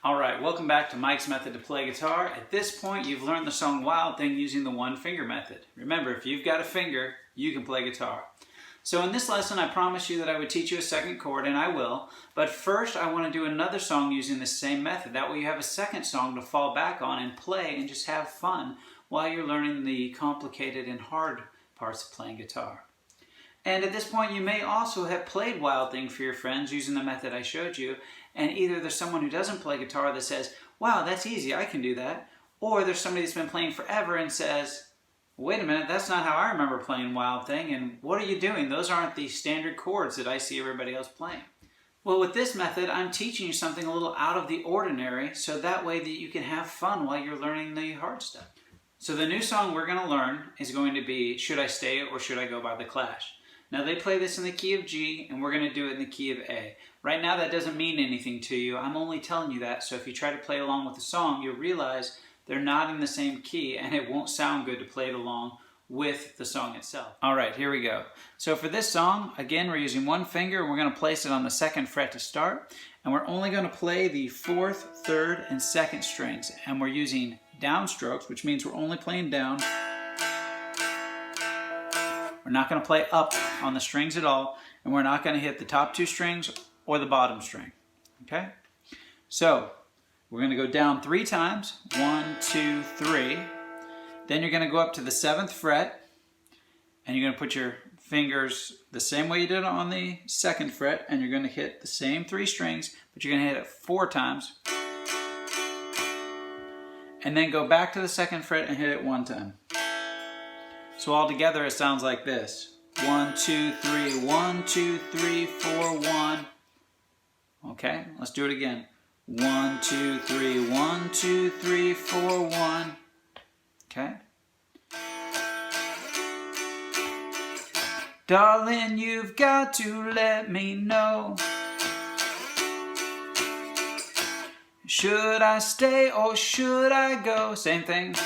Alright, welcome back to Mike's Method to Play Guitar. At this point, you've learned the song Wild Thing using the one finger method. Remember, if you've got a finger, you can play guitar. So in this lesson, I promised you that I would teach you a second chord, and I will. But first, I want to do another song using the same method. That way you have a second song to fall back on and play and just have fun while you're learning the complicated and hard parts of playing guitar. And at this point, you may also have played Wild Thing for your friends using the method I showed you, and either there's someone who doesn't play guitar that says, wow, that's easy, I can do that, or there's somebody that's been playing forever and says, wait a minute, that's not how I remember playing Wild Thing, and what are you doing? Those aren't the standard chords that I see everybody else playing. Well, with this method, I'm teaching you something a little out of the ordinary, so that way that you can have fun while you're learning the hard stuff. So the new song we're going to learn is going to be Should I Stay or Should I Go by The Clash. Now they play this in the key of G, and we're going to do it in the key of A. Right now that doesn't mean anything to you. I'm only telling you that, so if you try to play along with the song, you'll realize they're not in the same key, and it won't sound good to play it along with the song itself. Alright, here we go. So for this song, again, we're using one finger, and we're going to place it on the 2nd fret to start, and we're only going to play the 4th, 3rd, and 2nd strings, and we're using downstrokes, which means we're only playing down. We're not going to play up on the strings at all, and we're not going to hit the top 2 strings or the bottom string. Okay? So, we're going to go down 3 times. 1, 2, 3. Then you're going to go up to the 7th fret, and you're going to put your fingers the same way you did on the 2nd fret, and you're going to hit the same 3 strings, but you're going to hit it 4 times. And then go back to the 2nd fret and hit it 1 time. So all together it sounds like this. 1, 2, 3, 1, 2, 3, 4, 1. Okay, let's do it again. 1, 2, 3, 1, 2, 3, 4, 1. Okay. Darling, you've got to let me know. Should I stay or should I go? Same thing.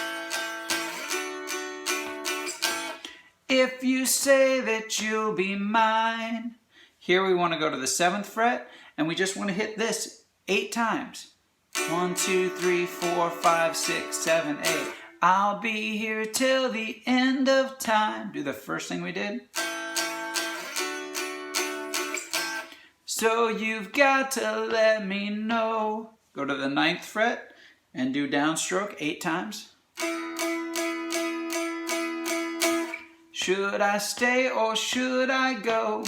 If you say that you'll be mine. Here we want to go to the 7th fret, and we just want to hit this 8 times. 1, 2, 3, 4, 5, 6, 7, 8. I'll be here till the end of time. Do the first thing we did. So you've got to let me know. Go to the 9th fret and do downstroke 8 times. Should I stay or should I go?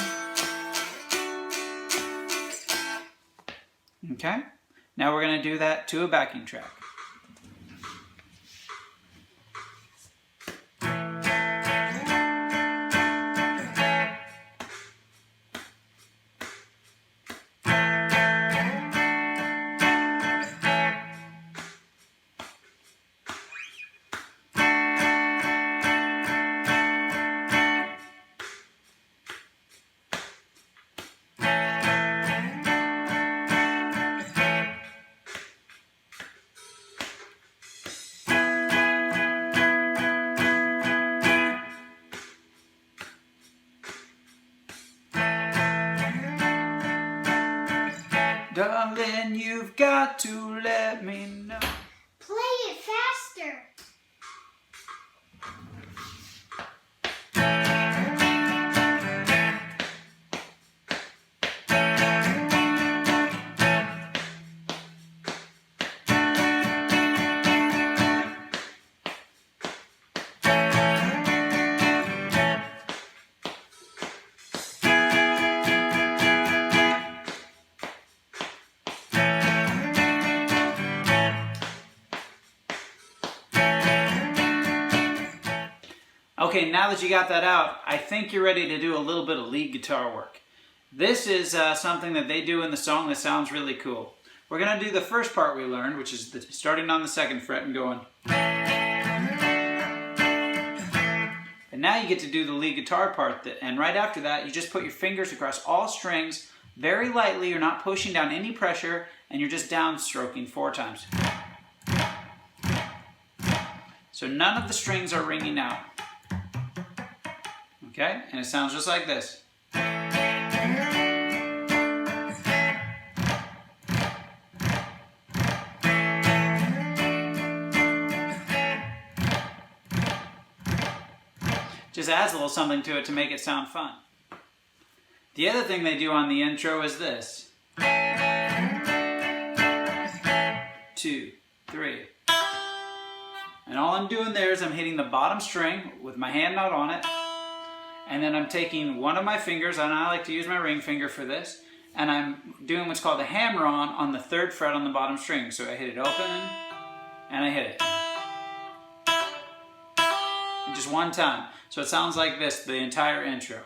Okay, now we're going to do that to a backing track. Darling, you've got to let me know. Play it faster. Okay, now that you got that out, I think you're ready to do a little bit of lead guitar work. This is something that they do in the song that sounds really cool. We're going to do the first part we learned, which is starting on the 2nd fret and going. And now you get to do the lead guitar part, and right after that, you just put your fingers across all strings very lightly. You're not pushing down any pressure, and you're just downstroking 4 times. So none of the strings are ringing out. Okay, and it sounds just like this. Just adds a little something to it to make it sound fun. The other thing they do on the intro is this. 2, 3. And all I'm doing there is I'm hitting the bottom string with my hand not on it. And then I'm taking one of my fingers, and I like to use my ring finger for this, and I'm doing what's called a hammer-on on the 3rd fret on the bottom string. So I hit it open, and I hit it. And just one time. So it sounds like this, the entire intro.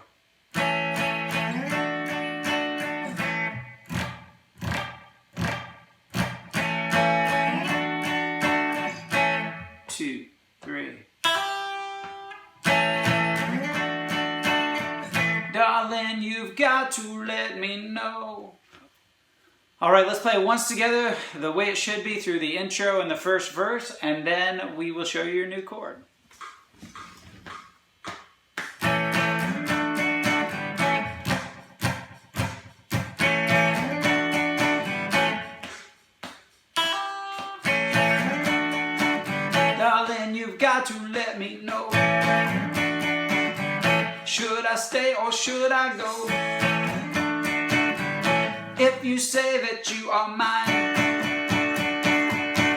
2, 3. Darling, you've got to let me know. All right, let's play it once together the way it should be through the intro and the first verse, and then we will show you your new chord. Darling, you've got to let me know. Should I stay or should I go? If you say that you are mine,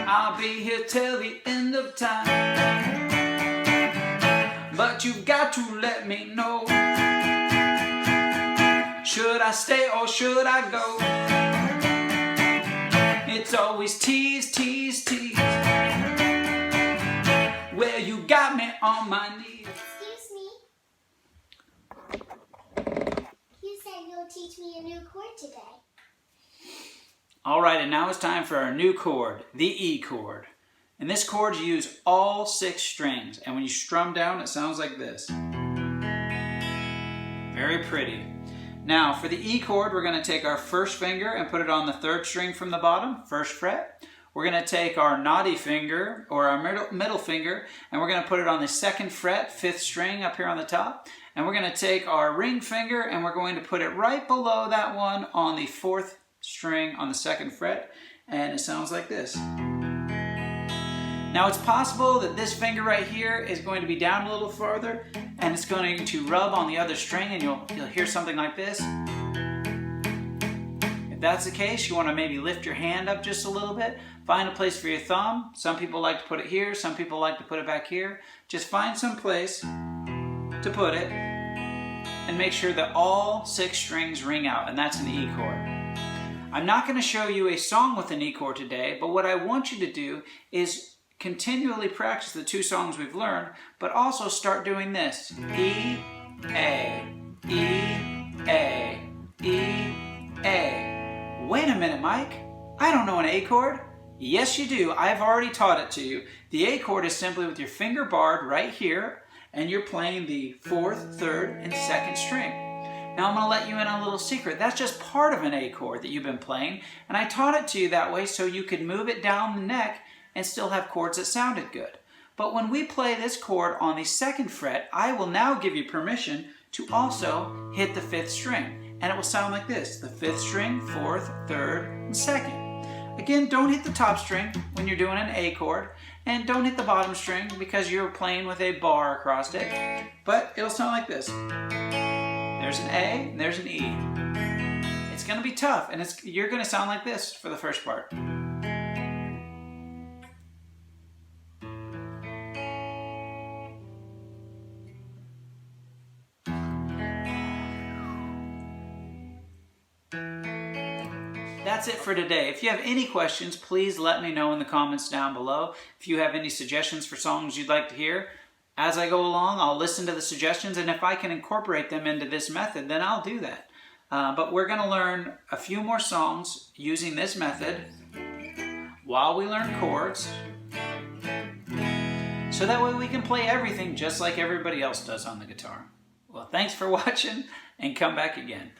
I'll be here till the end of time. But you've got to let me know. Should I stay or should I go? It's always tease, tease, tease. Where you got me on my knees. Excuse me. You said you'll teach me a new chord today. All right, and now it's time for our new chord, the E chord. In this chord, you use all 6 strings, and when you strum down, it sounds like this. Very pretty. Now, for the E chord, we're going to take our first finger and put it on the 3rd string from the bottom, 1st fret. We're going to take our naughty finger, or our middle finger, and we're going to put it on the 2nd fret, 5th string up here on the top. And we're going to take our ring finger, and we're going to put it right below that one on the 4th string on the 2nd fret, and it sounds like this. Now it's possible that this finger right here is going to be down a little farther, and it's going to rub on the other string, and you'll hear something like this. If that's the case, you want to maybe lift your hand up just a little bit. Find a place for your thumb. Some people like to put it here, some people like to put it back here. Just find some place to put it, and make sure that all 6 strings ring out, and that's an E chord. I'm not going to show you a song with an E chord today, but what I want you to do is continually practice the 2 songs we've learned, but also start doing this. E, A, E, A, E, A. Wait a minute, Mike. I don't know an A chord. Yes, you do. I've already taught it to you. The A chord is simply with your finger barred right here, and you're playing the 4th, 3rd, and 2nd string. Now I'm going to let you in on a little secret. That's just part of an A chord that you've been playing, and I taught it to you that way so you could move it down the neck and still have chords that sounded good. But when we play this chord on the 2nd fret, I will now give you permission to also hit the 5th string, and it will sound like this. The 5th string, 4th, 3rd, and 2nd. Again, don't hit the top string when you're doing an A chord, and don't hit the bottom string because you're playing with a bar across it, but it'll sound like this. There's an A, and there's an E. It's going to be tough, and you're going to sound like this for the first part. That's it for today. If you have any questions, please let me know in the comments down below. If you have any suggestions for songs you'd like to hear, as I go along, I'll listen to the suggestions, and if I can incorporate them into this method, then I'll do that. But we're going to learn a few more songs using this method while we learn chords, so that way we can play everything just like everybody else does on the guitar. Well, thanks for watching, and come back again.